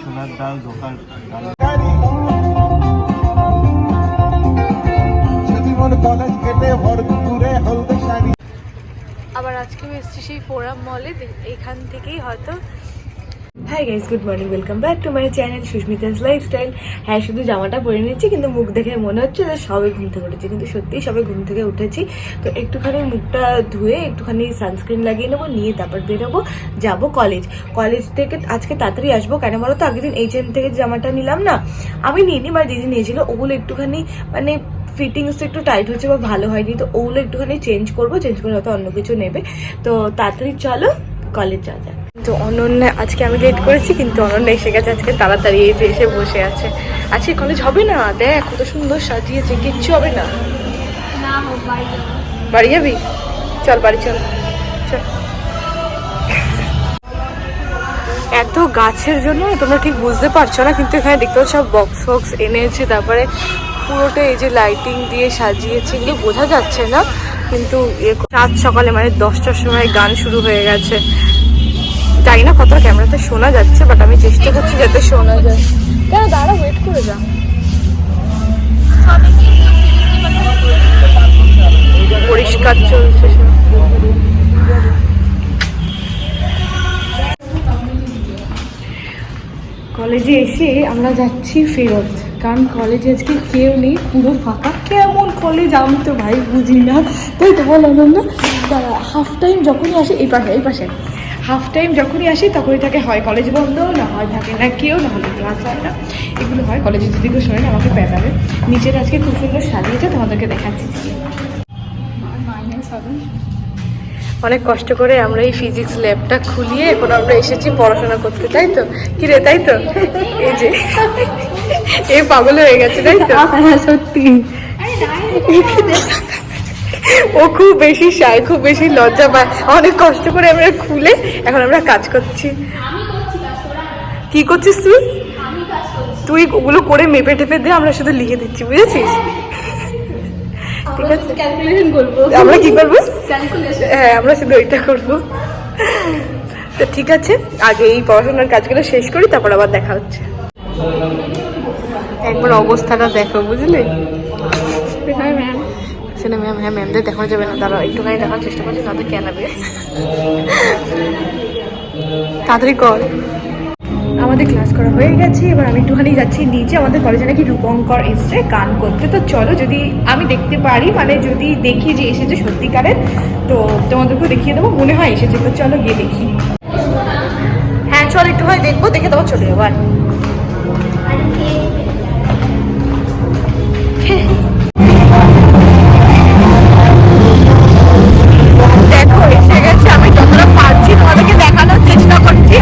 ছোলার ডাল, ধোকার ডাল। আবার আজকে আমি এসেছি সেই ফোরাম মলে, এখান থেকেই হয়তো। Hi guys, good morning, welcome back to my channel Susmita's lifestyle. হ্যাঁ, শুধু জামাটা পরে নিচ্ছি, কিন্তু মুখ দেখে মনে হচ্ছে যে সবে ঘুম থেকে উঠেছি, কিন্তু সত্যিই সবে ঘুম থেকে উঠেছি। তো একটুখানি মুখটা ধুয়ে একটুখানি সানস্ক্রিন লাগিয়ে নেবো, নিয়ে তারপর বেরোবো, যাবো কলেজ থেকে। আজকে তাড়াতাড়ি আসবো, কেন বলো তো, আগের দিন H&M থেকে জামাটা নিলাম না, আমি নিইনি, মানে দিদি নিয়েছিল, ওগুলো একটুখানি মানে ফিটিংসটা একটু টাইট হচ্ছে বা ভালো হয়নি, তো ওগুলো একটুখানি চেঞ্জ করে হয়তো অন্য কিছু নেবে। তো তাড়াতাড়ি চলো কলেজ যাওয়া যাক। তো অনন্যা, আজকে আমি লেট করেছি, কিন্তু অনন্যা এসে গেছে আজকে তাড়াতাড়ি, এসে বসে আছে। আজকে কলেজ হবে না, দেখ কত সুন্দর সাজিয়েছে, কিচ্ছু হবে না। বাড়ি যাবি? চল বাড়ি চল। এত গাছের জন্য তোমরা ঠিক বুঝতে পারছো না, কিন্তু এখানে দেখতে পাচ্ছ সব বক্স এনেছে, তারপরে পুরোটা এই যে লাইটিং দিয়ে সাজিয়েছে, এগুলো বোঝা যাচ্ছে না, কিন্তু রাত সকালে মানে 10টার সময় গান শুরু হয়ে গেছে। জানি না কতটা ক্যামেরাতে শোনা যাচ্ছে, বাট আমি চেষ্টা করছি যাতে শোনা যায়। কেন দাঁড়া, ওয়েট করে যা। পরিষ্কার চলছে। কলেজে এসে আমরা যাচ্ছি ফেরত, কারণ কলেজে আজকে কেউ নেই, পুরো ফাঁকা। কেমন কলেজ আমি তো ভাই বুঝি না, তাই তো বল অনন্যা? হাফ টাইম যখনই আসে, এই পাশে হাফ টাইম যখনই আসি তখনই থাকে হয় কলেজ বন্ধ, না হয় থাকে না কেউ, না হলে ক্লাস হয় না, এগুলো হয়। কলেজে যদি কেউ শোনেন আমাকে পেটাবে। নিচের আজকে খুব সুন্দর সাজিয়েছে, তোমাদেরকে দেখাচ্ছি। অনেক কষ্ট করে আমরা এই ফিজিক্স ল্যাবটা খুলিয়ে এখন আমরা এসেছি পড়াশোনা করতে, তাই তো? কি রে, তাই তো? এই যে এই পাগল হয়ে গেছে, তাই তো? সত্যি ও খুব বেশি শাই, খুব বেশি লজ্জা পায়। অনেক কষ্ট করে আমরা খুলে এখন আমরা কাজ করছি। কি করছিস তুই? তুই ওগুলো করে মেপে টেপে দে, আমরা শুধু লিখে দিচ্ছি, বুঝেছিস? ঠিক আছে, ক্যালকুলেশন করবো। আমরা কি করবো? হ্যাঁ, আমরা শুধু ওইটা করবো। তো ঠিক আছে, আগে এই পড়াশোনার কাজগুলো শেষ করি, তারপর আবার দেখা হচ্ছে। একবার অবস্থাটা দেখো, বুঝলি? সেটা ম্যাম, হ্যাঁ ম্যামদের দেখানো যাবে না, তারা একটুখানি দেখার চেষ্টা করছে, তাদের কেনাবে। তাড়াতাড়ি কর। আমাদের ক্লাস করা হয়ে গেছে, এবার আমি একটুখানি যাচ্ছি নিচে। আমাদের কলেজে নাকি রূপঙ্কর এসছে গান করতে, তো চলো, যদি আমি দেখতে পারি, মানে যদি দেখি যে এসেছে সত্যিকারের, তো তোমাদেরকেও দেখিয়ে দেবো। মনে হয় এসেছে, তো চলো গিয়ে দেখি। হ্যাঁ চল, একটুখানি দেখবো, দেখে দেবো, চলে যাবো। দেখো এসে গেছে, আমি যতটা পারছি তোমাদেরকে দেখানোর চেষ্টা করছি।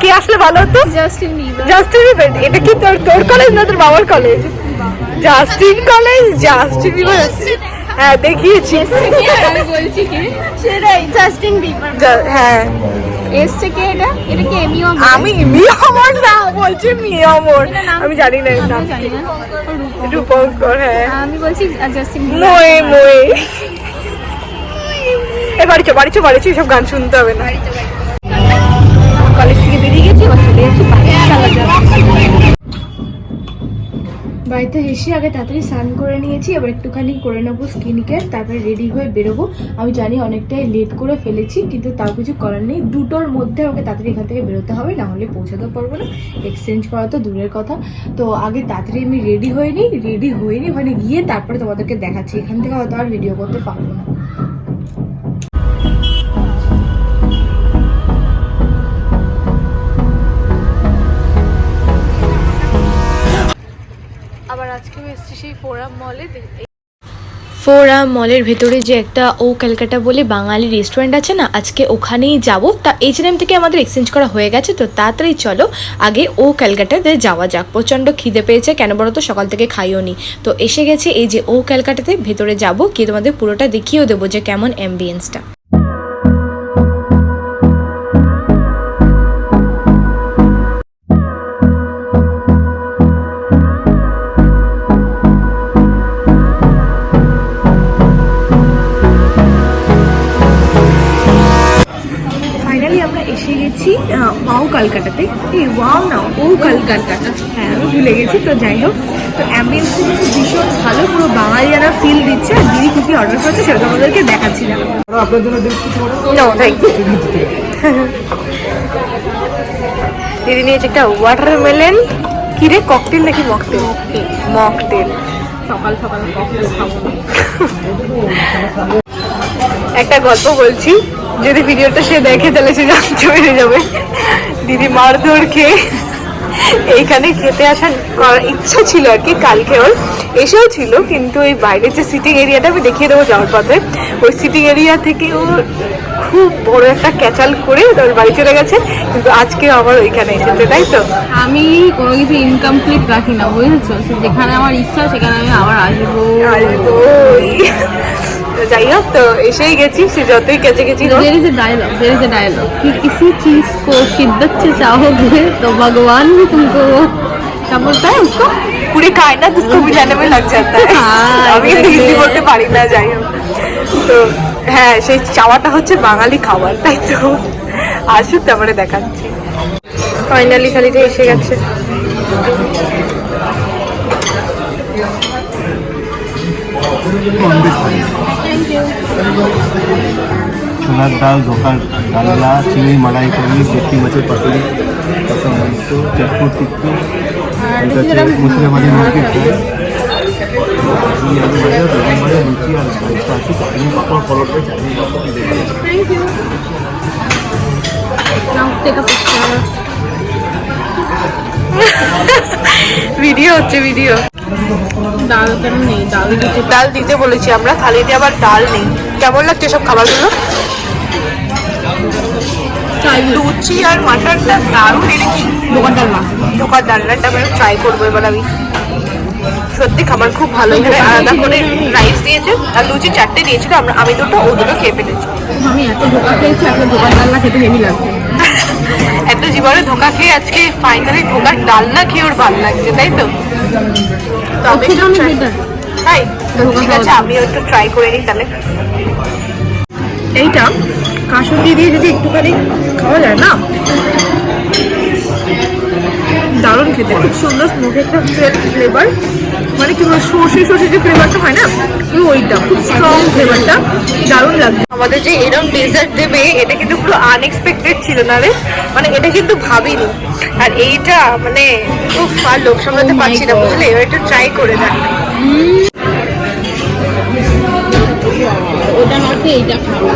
কে আসলে ভালো হতো? Justin Bieber. এটা কি তোর কলেজ না তোর বাবার college? Justin college, Justin Bieber. হ্যাঁ দেখিয়েছি, আমি বলছি কি সেটাই জাস্টিন বিবার। হ্যাঁ এসছে কে? এটা কি এমিও? আমি মিয়ামর না, বলছি মিয়ামর, আমি জানি না এটা। রূপঙ্কর, হ্যাঁ আমি বলছি জাস্টিন বিবার। মোয়ে এ বাড়িছো, সব গান শুনতে হবে না। কলেজ থেকে বেরিয়ে গেছি, এবার চলে যাচ্ছি বাড়িতে। এসে আগে তাড়াতাড়ি স্নান করে নিয়েছি, এবার একটুখানি করে নেবো স্কিন কেয়ার, তারপরে রেডি হয়ে বেরোবো। আমি জানি অনেকটাই লেট করে ফেলেছি, কিন্তু তাও কিছু করার নেই। 2টোর মধ্যে আমাকে তাড়াতাড়ি এখান থেকে বেরোতে হবে, না হলে পৌঁছাতে পারবো না। এক্সচেঞ্জ করা তো দূরের কথা। তো আগে তাড়াতাড়ি আমি রেডি হয়ে নিই, ওখানে গিয়ে তারপরে তোমাদেরকে দেখাচ্ছি। এখান থেকে হয়তো আর ভিডিও করতে পারবো না। চলেছি ফোরাম মলে। ফোরাম মলের ভেতরে যে একটা ও ক্যালকাটা বলে বাঙালি রেস্টুরেন্ট আছে না, আজকে ওখানেই যাব। তা H&M থেকে আমাদের এক্সচেঞ্জ করা হয়ে গেছে, তো তাড়াতাড়ি চলো আগে ও ক্যালকাটাতে যাওয়া যাক। প্রচণ্ড খিদে পেয়েছে, কেন বলো তো, সকাল থেকে খাইও নি। তো এসে গেছে এই যে ও ক্যালকাটাতে, ভেতরে যাব, কি তোমাদের পুরোটা দেখিয়েও দেবো যে কেমন অ্যাম্বিয়েন্সটা। এসে গেছি ওয়াও ক্যালকাটাতে। এই ওয়াও না, ও ক্যালকাটা, হ্যাঁ আমি ভুলে গেছি। তো যাই হোক, তো অ্যাম্বিয়েন্সটা কিন্তু ভীষণ ভালো, পুরো বাঙালিয়ানা ফিল দিচ্ছে। আর দিদি কী কী অর্ডার করেছে সেটা আমাদেরকে দেখাচ্ছি না। দিদি নিয়েছে একটা ওয়াটারমেলন, কি রে, ককটেল নাকি মকটেল? মকটেল। সকাল সকাল ককটেল খাবো। একটা গল্প বলছি, যদি ভিডিওটা সে দেখে তাহলে সে জানতে পেরে যাবে। দিদি মারধর খেয়ে এইখানে খেতে আসার করার ইচ্ছা ছিল আর কি, কালকে ওর এসেও ছিল, কিন্তু ওই বাইরের যে সিটিং এরিয়াটা আমি দেখিয়ে দেবো যাওয়ার পথে, ওই সিটিং এরিয়া থেকে ও খুব বড় একটা ক্যাচাল করে ওর বাড়ি চলে গেছে। কিন্তু আজকে আবার ওইখানে এসেছে, তাই তো? আমি কোনো কিছু ইনকমপ্লিট রাখি না, বুঝেছো? যেখানে আমার ইচ্ছা সেখানে আমি আবার আসবো। যাই হোক, তো এসেই গেছি, সে যতই কেচে গেছি। देयर इज अ डायलॉग कि किसी चीज को शिद्दत से चाहोगे तो भगवान भी तुमको, क्या बोलता है उसको, पूरी कायनात उसको बुझाने में लग जाता है। আমি হিন্দি বলতে পারি না, যাই হোক। তো হ্যাঁ, সেই চাওয়াটা হচ্ছে বাঙালি খাবার, তাই তো? আসুক, তারপরে দেখাচ্ছি। ফাইনালি খালিটা এসে গেছে। ছোলার ডাল, ধোকার ডালনা, চিংড়ি মালাইকারি, ভেটকি মাছের পাতুরি, কাঁচা মাংস, চাটপুর টিক্কি, এটা হচ্ছে মুর্শিদাবাদি মুরগির ফ্রাই, আলু ভাজা, বেগুন ভাজা, লুচি আর স্পাইসটা আছে, chutney papad, paratha, chutney papad. Thank you. Now take a picture. Video হচ্ছে, ভিডিও। ডাল কেন নেই? ডাল দিতে বলেছি আমরা, থালিতে আবার ডাল নেই। কেমন লাগছে সব খাবারগুলো? লুচি আর মাটনটা দারুণ। এটা কি ঢোকার ডালনাটা আমি ট্রাই করবো এবার আমি। সত্যি খাবার খুব ভালো, এখানে আলাদা করে রাইস দিয়েছে আর লুচি 4টে দিয়েছিল, আমি দুটো, ও দুটো খেয়ে ফেলেছি। আমি এত ধোকা খেয়েছি, এখন ধোকার ডালনা খেতে হেভি লাগছে। এত জীবনে ধোকা খেয়ে আজকে ফাইনালি ধোকার ডালনা খেয়ে ওর ভালো লাগছে, তাই তো? তো আমি তাই তো ঠিক আছে, আমিও একটু ট্রাই করে নিই তাহলে। এইটা কাসুন্দি দিয়ে যদি একটুখানি খাওয়া যায় না, দারুণ খেতে, খুব সুন্দর স্মোকি একটা ফ্লেভার, মানে কি বলবো, সর্ষে যে ফ্লেভারটা হয় না, ওইটা খুব স্ট্রং ফ্লেভারটা, দারুণ লাগবে। আমাদের যে এরকম ডেজার্ট দেবে, এটা কিন্তু পুরো আনএক্সপেক্টেড ছিল না রে, মানে এটা কিন্তু ভাবিনি। আর এইটা মানে খুব আর লোক সামলাতে পারছি না, বুঝলে? এবার একটু ট্রাই করে দেখ। ওটা না খেয়ে এইটা খাবো,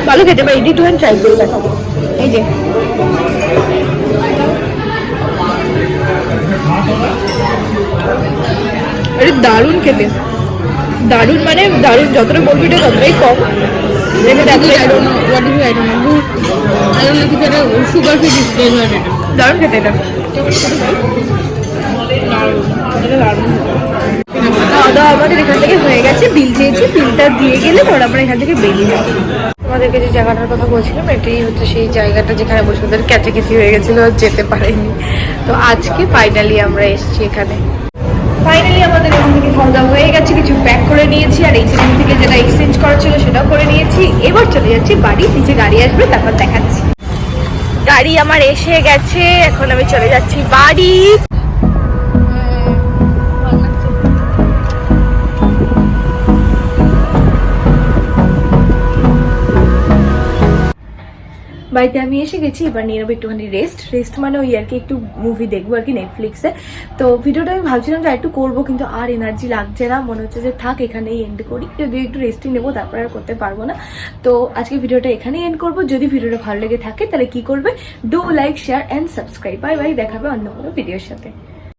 ভালো খেতে পারি, এটি একটু ট্রাই করে দেখাবো। এই যে আরে দারুণ খেতে, দারুণ মানে দারুণ, যতটা বলবি এটা ততটাই কম। দারুণ খেতে এটা, খাওয়া দাওয়া আমাদের এখান থেকে হয়ে গেছে, বিল চেয়েছি, বিলটা দিয়ে গেলে তোর আমরা এখান থেকে বেরিয়ে যাবো। তোমাদেরকে যে জায়গাটার কথা বলছিলাম, এটাই হচ্ছে সেই জায়গাটা যেখানে বসে ওদের ক্যাচাকেচি হয়ে গেছিলো, যেতে পারেনি। তো আজকে ফাইনালি আমরা এসেছি এখানে। ফাইনালি আমাদের এখান থেকে খাওয়া দাওয়া হয়ে গেছে, কিছু প্যাক করে নিয়েছি, আর H&M থেকে যেটা এক্সচেঞ্জ করা ছিল সেটাও করে নিয়েছি। এবার চলে যাচ্ছি বাড়ি, নিচে গাড়ি আসবে, তারপর দেখাচ্ছি। গাড়ি আমার এসে গেছে, এখন আমি চলে যাচ্ছি বাড়ি। বাড়িতে আমি এসে গেছি, এবার নিয়ে নেবো একটুখানি রেস্ট মানে ওই আর কি একটু মুভি দেখবো আর কি নেটফ্লিক্সে। তো ভিডিওটা আমি ভাবছিলাম যে একটু করবো, কিন্তু আর এনার্জি লাগছে না, মনে হচ্ছে যে থাক এখানেই এন্ড করি, যদি একটু রেস্টই নেবো, তারপর আর করতে পারবো না। তো আজকে ভিডিওটা এখানেই এন্ড করবো। যদি ভিডিওটা ভালো লেগে থাকে তাহলে কি করবে, do like, share and subscribe. Bye bye, দেখাবে অন্য কোনো ভিডিওর সাথে।